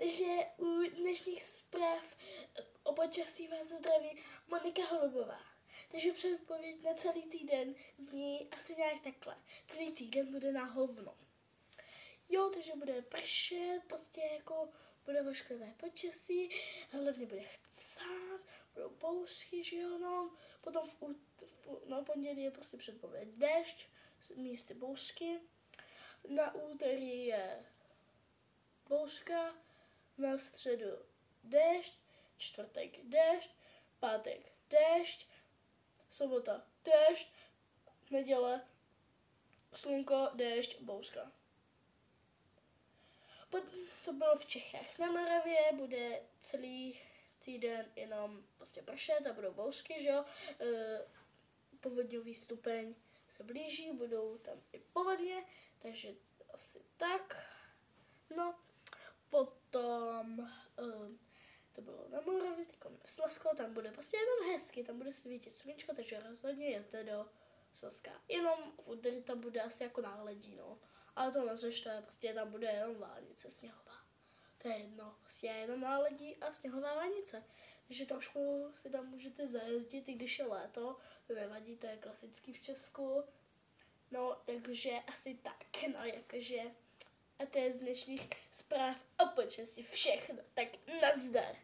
Takže u dnešních zpráv o počasí vás zdraví Monika Holubová. Takže předpověď na celý týden zní asi nějak takhle. Celý týden bude na hovno. Jo, takže bude pršet, prostě jako bude vošklivé počasí, hlavně bude chcát, budou bouřky, že jo, no. Potom na pondělí je prostě předpověď déšť, místy bouřky. Na úterý je bouřka, na středu déšť, čtvrtek déšť, pátek déšť, sobota déšť, neděle slunko, déšť, bouřka. To bylo v Čechách. Na Moravě bude celý týden jenom prostě pršet a budou bouřky, že jo. Povodňový stupeň se blíží, budou tam i povodně, takže asi tak. No, potom to bylo na Moravě, teď Slezsko, tam bude prostě jenom hezky, tam bude svítit sluníčko, takže rozhodně jděte do Slezska. Jenom v úterý tam bude asi jako náledí, no. Ale to neřešte, prostě tam bude jenom vánice sněhová. To je jedno, prostě jenom náledí a sněhová vánice. Takže trošku si tam můžete zajezdit, i když je léto, to nevadí, to je klasický v Česku. No, takže asi tak, no, jakože. A to je z dnešních zpráv o počasí všechno, tak nazdar.